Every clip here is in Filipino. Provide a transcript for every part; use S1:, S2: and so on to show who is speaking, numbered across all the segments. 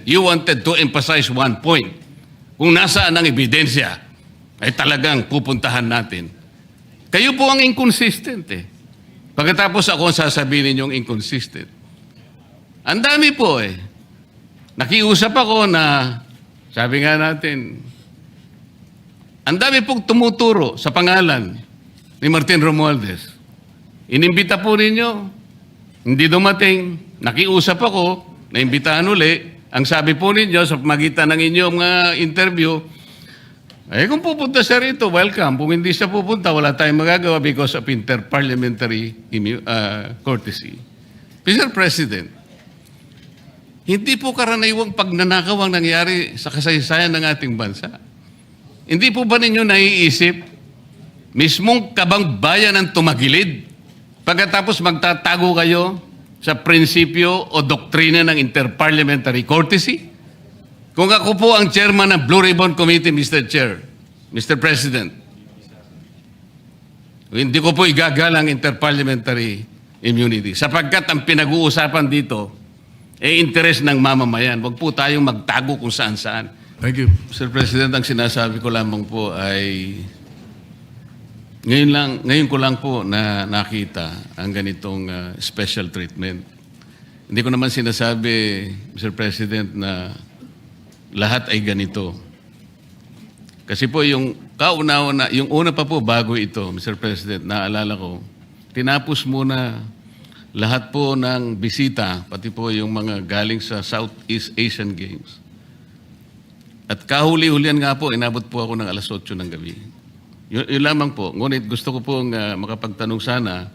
S1: you wanted to emphasize one point. Kung nasaan ang ebidensya, ay talagang pupuntahan natin. Kayo po ang inconsistent eh. Pagkatapos ako ang sasabihin ninyong inconsistent. Ang dami po eh. Nakiusap ako na, sabi nga natin, ang dami pong tumuturo sa pangalan ni Martin Romualdez. Inimbita po ninyo, hindi dumating, nakiusap ako, naimbitahan uli. Ang sabi po ninyo sa pamagitan ng inyong interview, eh kung pupunta siya rito, welcome. Kung hindi siya pupunta, wala tayong magagawa because of interparliamentary courtesy. Mr. President, hindi po karaniwang pagnanakaw ang nangyari sa kasaysayan ng ating bansa. Hindi po ba ninyo naiisip, mismong kabang bayan ang tumagilid, pagkatapos magtatago kayo sa prinsipyo o doktrina ng interparliamentary courtesy? Kung ako po ang chairman ng Blue Ribbon Committee, Mr. Chair, Mr. President, hindi ko po igagalang interparliamentary immunity sapagkat ang pinag-uusapan dito ay interes ng mamamayan. Huwag po tayong magtago kung saan-saan.
S2: Thank you.
S1: Mr. President, ang sinasabi ko lamang po ay ngayon ko lang po na nakita ang ganitong special treatment. Hindi ko naman sinasabi, Mr. President, na lahat ay ganito. Kasi po yung kauna-una, yung una pa po bago ito, Mr. President, naalala ko, tinapos muna lahat po ng bisita, pati po yung mga galing sa Southeast Asian Games. At kahuli-hulian nga po, inabot po ako ng alas 8 ng gabi. Yun lamang po. Ngunit gusto ko pong makapagtanong sana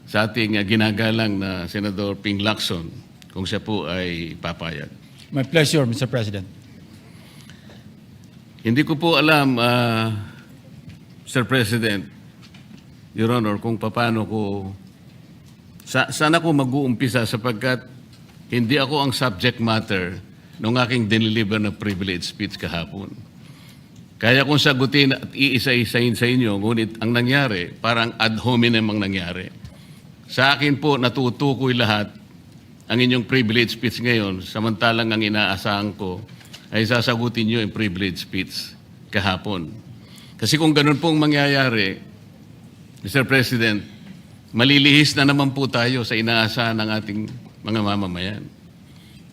S1: sa ating ginagalang na Senador Ping Lacson kung siya po ay papayag.
S3: My pleasure, Mr. President.
S1: Hindi ko po alam, Mr. President, Your Honor, kung paano ko, saan ako mag-uumpisa sapagkat hindi ako ang subject matter ng aking diniliver na privilege speech kahapon. Kaya kung sagutin at iisa-isahin sa inyo, ngunit ang nangyari, parang ad hominem ang nangyari. Sa akin po, natutukoy lahat ang inyong privilege speech ngayon, samantalang ang inaasahan ko ay sasagutin nyo yung privilege speech kahapon. Kasi kung ganun pong mangyayari, Mr. President, malilihis na naman po tayo sa inaasahan ng ating mga mamamayan.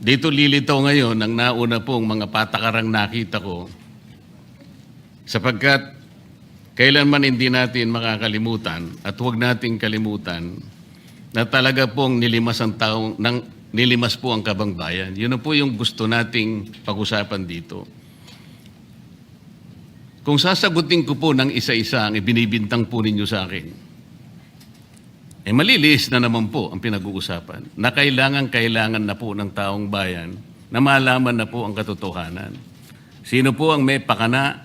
S1: Dito lilitaw ngayon ang nauna pong mga patakarang nakita ko sapagkat kailanman hindi natin makakalimutan at huwag nating kalimutan na talaga pong nilimas po ang kabang bayan. Yun na po yung gusto nating pag-usapan dito. Kung sasagutin ko po ng isa-isa ang ibinibintang po ninyo sa akin, eh maliliis na naman po ang pinag-uusapan na kailangan na po ng taong bayan na malaman na po ang katotohanan. Sino po ang may pakana?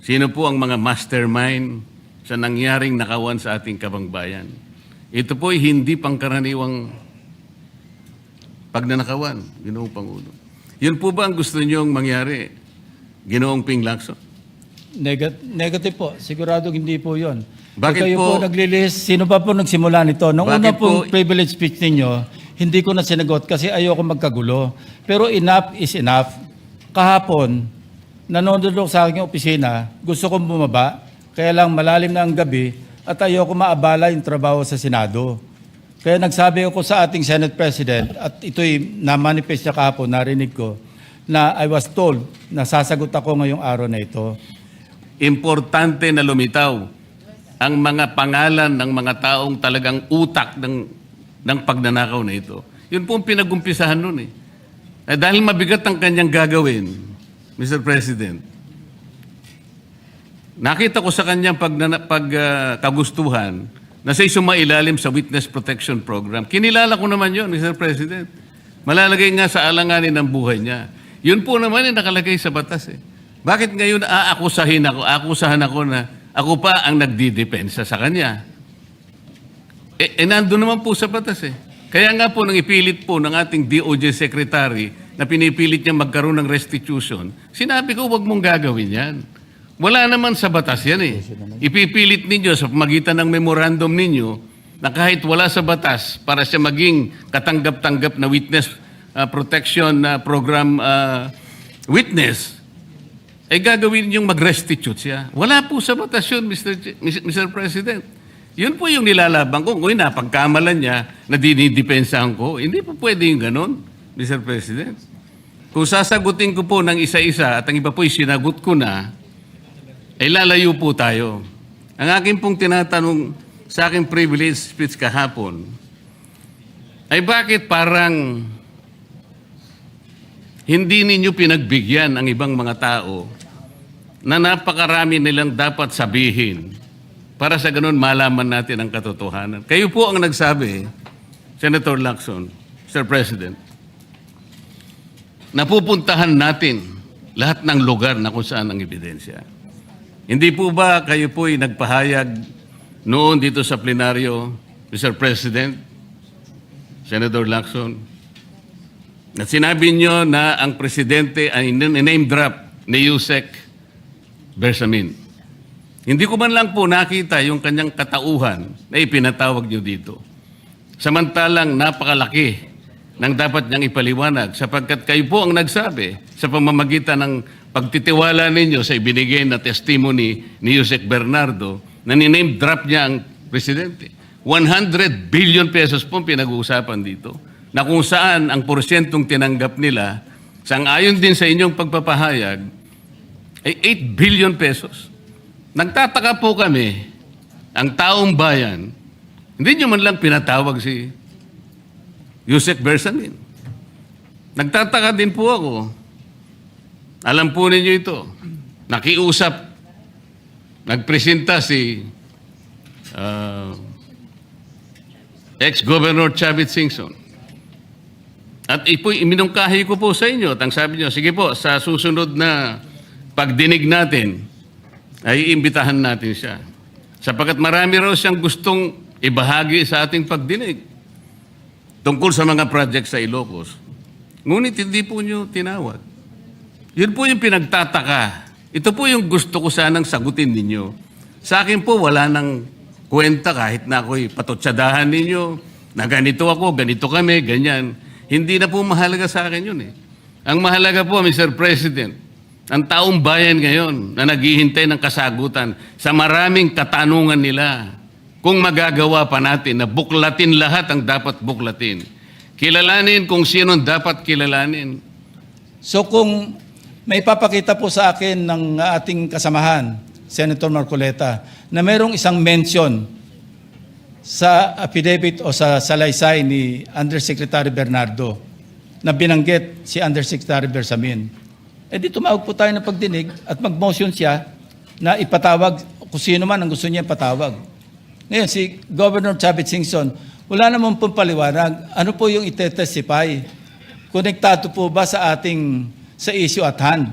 S1: Sino po ang mga mastermind sa nangyaring nakawan sa ating kabang bayan? Ito po ay hindi pangkaraniwang pagnanakawan, Ginoong Pangulo. Yun po ba ang gusto niyong mangyari, Ginoong Ping Lacson?
S3: Negative po. Sigurado hindi po yun.
S1: Bakit
S3: kayo
S1: po?
S3: po naglilihis, sino pa po nagsimula nito? Nung
S1: Bakit
S3: una pong
S1: po?
S3: privilege speech ninyo, hindi ko na sinagot kasi ayoko magkagulo. Pero enough is enough. Kahapon, nanonood ako sa aking opisina, gusto kong bumaba, kaya lang malalim na ang gabi at ayoko maabala yung trabaho sa Senado. Kaya nagsabi ako sa ating Senate President at ito'y na-manifest niya kahapon, narinig ko, na I was told na sasagot ako ngayong araw na ito.
S1: Importante na lumitaw ang mga pangalan ng mga taong talagang utak ng pagnanakaw na ito. Yun po ang pinag-umpisahan nun eh. Dahil mabigat ang kanyang gagawin, Mr. President, nakita ko sa kanyang kagustuhan na siya'y sumailalim sa Witness Protection Program. Kinilala ko naman yun, Mr. President. Malalagay nga sa alanganin ng buhay niya. Yun po naman ay nakalagay sa batas eh. Bakit ngayon akusahan ako na ako pa ang nagdidepensa sa kanya? Nandun naman po sa batas eh. Kaya nga po nang ipilit po ng ating DOJ Secretary na pinipilit niya magkaroon ng restitution, sinabi ko huwag mong gagawin yan. Wala naman sa batas yan eh. Ipipilit ninyo sa pamagitan ng memorandum ninyo na kahit wala sa batas para siya maging katanggap-tanggap na witness Protection Program witness, ay gagawin yung mag-restitute siya. Wala po sa batas yun, Mr. President. Yun po yung nilalaban ko. Kung napagkamalan niya na dinidepensahan ko, hindi po pwede yung ganon, Mr. President. Kung sasagutin ko po ng isa-isa at ang iba po sinagot ko na, ay lalayo po tayo. Ang akin pong tinatanong sa aking privilege speech kahapon, ay bakit parang hindi ninyo pinagbigyan ang ibang mga tao na napakarami nilang dapat sabihin para sa ganun malaman natin ang katotohanan. Kayo po ang nagsabi, Senator Lacson, Mr. President, napupuntahan natin lahat ng lugar na kung saan ang ebidensya. Hindi po ba kayo po'y nagpahayag noon dito sa plenaryo, Mr. President, Senator Lacson, at sinabi nyo na ang presidente ay name drop ni Yusek Bersamin. Hindi ko man lang po nakita yung kanyang katauhan na ipinatawag nyo dito. Samantalang napakalaki ng dapat niyang ipaliwanag sapagkat kayo po ang nagsabi sa pamamagitan ng pagtitiwala ninyo sa ibinigay na testimony ni Yusek Bernardo na niname drop niya ang presidente. 100 billion pesos po pinag-uusapan dito na kung saan ang porsyentong tinanggap nila, sang-ayon din sa inyong pagpapahayag, ay 8 billion pesos. Nagtataka po kami, ang taong bayan, hindi nyo man lang pinatawag si Yusek Bersamin. Nagtataka din po ako. Alam po ninyo ito. Nakiusap, nagpresenta si ex-Governor Chavit Singson. At iminungkahi ko po sa inyo at ang sabi nyo, sige po, sa susunod na pagdinig natin, ay iimbitahan natin siya. Sapagkat marami raw siyang gustong ibahagi sa ating pagdinig tungkol sa mga project sa Ilocos. Ngunit hindi po nyo tinawag. Yun po yung pinagtataka. Ito po yung gusto ko sanang sagutin ninyo. Sa akin po, wala nang kwenta kahit na ako'y patutsadahan ninyo, na ganito ako, ganito kami, ganyan. Hindi na po mahalaga sa akin yun eh. Ang mahalaga po, Mr. President, ang taong bayan ngayon na naghihintay ng kasagutan sa maraming katanungan nila kung magagawa pa natin na buklatin lahat ang dapat buklatin. Kilalanin kung sino dapat kilalanin.
S3: So kung may papakita po sa akin ng ating kasamahan, Senator Marcoleta, na mayroong isang mention sa affidavit o sa salaysay ni Undersecretary Bernardo na binanggit si Undersecretary Bersamin, di tumawag po tayo ng pagdinig at mag-motion siya na ipatawag kung sino man ang gusto niya ipatawag. Ngayon, si Governor Chavit Singson, wala naman pong paliwanag. Ano po yung itetestify? Konektado po ba sa issue at hand,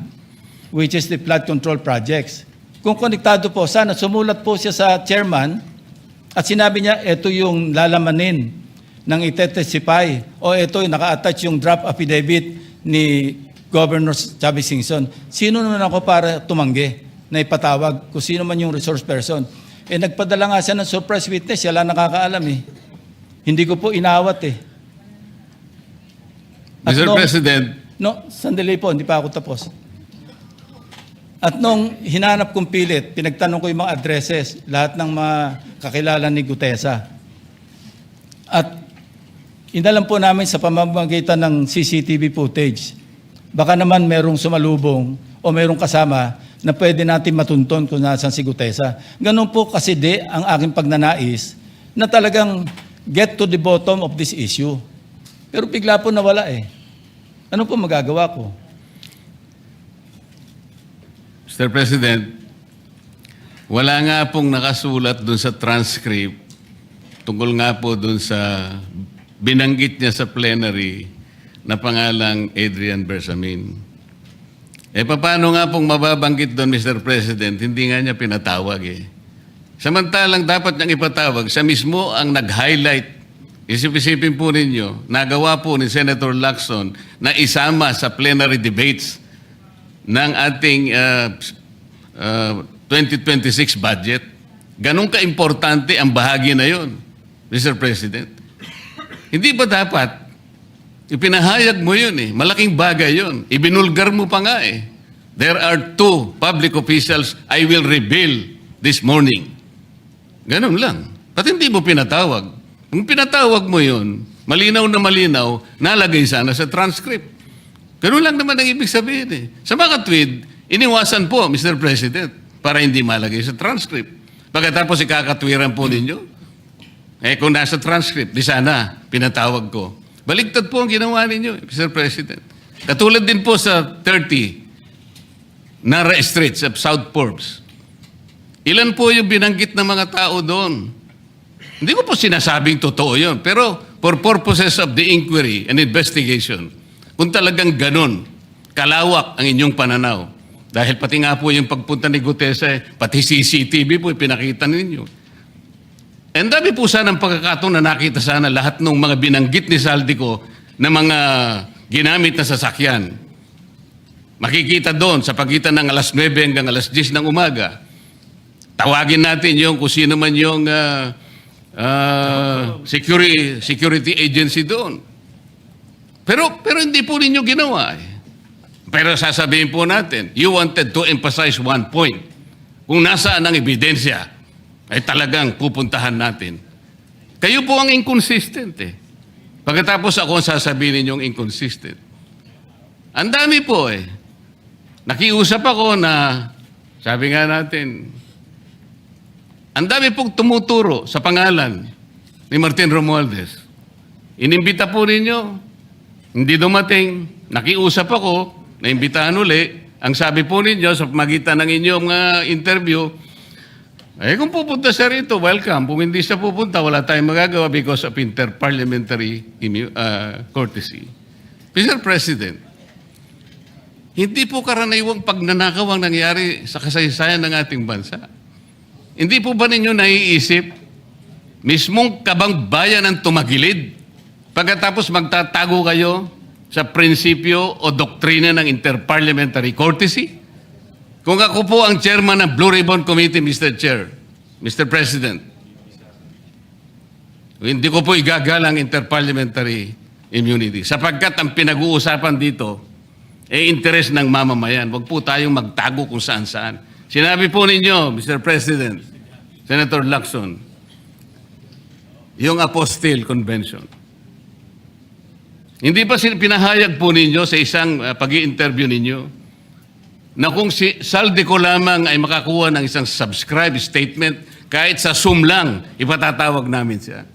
S3: which is the flood control projects? Kung konektado po, sana sumulat po siya sa chairman at sinabi niya, ito yung lalamanin ng itetestify o ito yung naka-attach yung draft affidavit ni Governor Chavit Singson. Sino naman ako para tumanggi na ipatawag kung sino man yung resource person? Nagpadala nga siya ng surprise witness, siya lang nakakaalam eh. Hindi ko po inawat eh. At
S1: Mr. President.
S3: Sandali po, hindi pa ako tapos. At nung hinanap kong pilit, pinagtanong ko yung mga addresses, lahat ng mga kakilala ni Gutesa. At inalam po namin sa pamamagitan ng CCTV footage, baka naman merong sumalubong o merong kasama na pwede natin matunton kung nasan si Gutesa. Ganun po kasi ang aking pagnanais na talagang get to the bottom of this issue. Pero bigla po nawala eh. Ano po magagawa ko?
S1: Mr. President, wala nga pong nakasulat dun sa transcript tungkol nga po dun sa binanggit niya sa plenary na pangalang Adrian Bersamin. Paano nga pong mababanggit doon, Mr. President? Hindi nga niya pinatawag eh. Samantalang dapat niyang ipatawag, siya mismo ang nag-highlight. Isip-isipin po ninyo, nagawa po ni Senator Lacson na isama sa plenary debates ng ating 2026 budget. Ganun ka-importante ang bahagi na yon, Mr. President. Hindi ba dapat Ipinahayag mo yun eh. Malaking bagay yun. Ibinulgar mo pa nga eh. There are 2 public officials I will reveal this morning. Ganun lang. Ba't hindi mo pinatawag? Kung pinatawag mo yun, malinaw na malinaw, nalagay sana sa transcript. Ganun lang naman ang ibig sabihin eh. Sa mga tweet, iniwasan po, Mr. President, para hindi malagay sa transcript. Pagkatapos ikakatwiran po ninyo, kung nasa transcript, di sana pinatawag ko. Baligtad po ang ginawa ninyo, Mr. President. Katulad din po sa 30 Nara Street sa South Forbes. Ilan po yung binanggit ng mga tao doon? Hindi ko po sinasabing totoo yun, pero for purposes of the inquiry and investigation, kung talagang ganun, kalawak ang inyong pananaw, dahil pati nga po yung pagpunta ni Gutese, pati CCTV po pinakita ninyo. And dami po sana ang pagkakataon na nakita sana lahat ng mga binanggit ni Saldico na mga ginamit na sasakyan. Makikita doon sa pagitan ng alas 9 hanggang alas 10 ng umaga. Tawagin natin yung kung sino man yung security agency doon. Pero hindi po ninyo ginawa eh. Pero sasabihin po natin, you wanted to emphasize one point. Kung nasaan ang ebidensya, ay talagang pupuntahan natin. Kayo po ang inconsistent eh. Pagkatapos ako ang sasabihin ninyong inconsistent. Ang dami po eh. Nakiusap ako na, sabi nga natin, ang dami pong tumuturo sa pangalan ni Martin Romualdez. Inimbita po ninyo, hindi dumating, nakiusap ako, naimbitahan uli, ang sabi po ninyo sa magitan ng inyong interview, kung pupunta siya rito, welcome. Kung hindi siya pupunta, wala tayong magagawa because of interparliamentary courtesy. Mr. President, hindi po karaniwang pagnanakaw ang nangyari sa kasaysayan ng ating bansa. Hindi po ba ninyo naiisip, mismong kabang bayan ang tumagilid, pagkatapos magtatago kayo sa prinsipyo o doktrina ng interparliamentary courtesy? Kung ako po ang chairman ng Blue Ribbon Committee, Mr. Chair, Mr. President, hindi ko po igagalang interparliamentary immunity sapagkat ang pinag-uusapan dito ay interes ng mamamayan. Huwag po tayong magtago kung saan-saan. Sinabi po ninyo, Mr. President, Senator Lacson, yung Apostille Convention. Hindi ba pinahayag po ninyo sa isang pag-i-interview ninyo na kung si Saldico lamang ay makakuha ng isang subscribe statement, kahit sa Zoom lang, ipatatawag namin siya.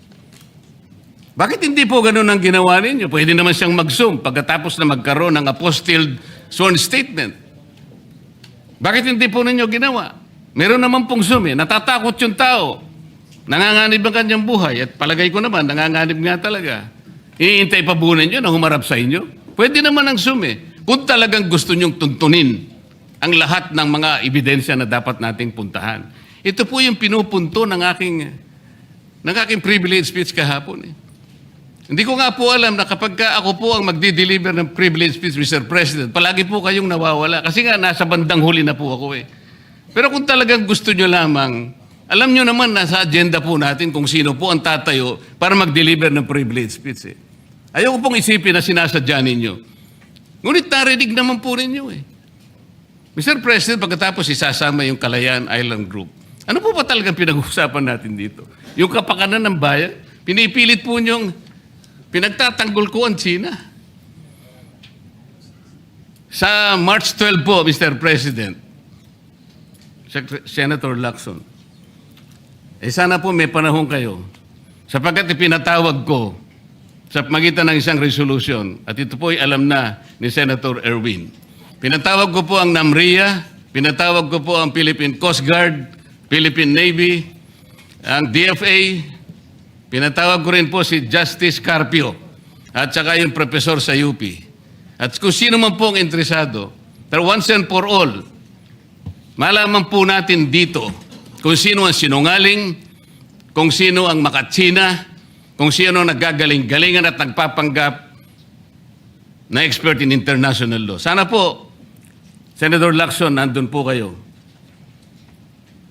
S1: Bakit hindi po ganun ang ginawa ninyo? Pwede naman siyang mag-Zoom pagkatapos na magkaroon ng apostilled sworn statement. Bakit hindi po ninyo ginawa? Meron naman pong Zoom eh. Natatakot yung tao. Nanganganib ang kanyang buhay. At palagay ko naman, nanganganib nga talaga. Iintay pa po ninyo na humarap sa inyo? Pwede naman ang Zoom eh. Kung talagang gusto nyong tuntunin ang lahat ng mga ebidensya na dapat nating puntahan. Ito po yung pinupunto ng aking privilege speech kahapon. Eh. Hindi ko nga po alam na kapag ako po ang magdi-deliver ng privilege speech, Mr. President, palagi po kayong nawawala. Kasi nga, nasa bandang huli na po ako eh. Pero kung talagang gusto nyo lamang, alam nyo naman nasa agenda po natin kung sino po ang tatayo para mag-deliver ng privilege speech eh. Ayoko pong isipin na sinasadya ninyo. Ngunit narinig naman po ninyo eh. Mr. President, pagkatapos isasama yung Kalayaan Island Group, ano po ba talagang pinag-uusapan natin dito? Yung kapakanan ng bayan, pinipilit po niyong pinagtatanggol ko ang China. Sa March 12 po, Mr. President, Senator Lacson, sana po may panahon kayo sapagkat ipinatawag ko sa magitan ng isang resolution at ito po ay alam na ni Senator Erwin. Pinatawag ko po ang NAMRIA, pinatawag ko po ang Philippine Coast Guard, Philippine Navy, ang DFA, pinatawag ko rin po si Justice Carpio at saka yung professor sa UP. At kung sino man po ang interesado, pero once and for all, malaman po natin dito kung sino ang sinungaling, kung sino ang makatsina, kung sino ang naggagaling-galingan at nagpapanggap na expert in international law. Sana po, Senator Lacson, nandun po kayo.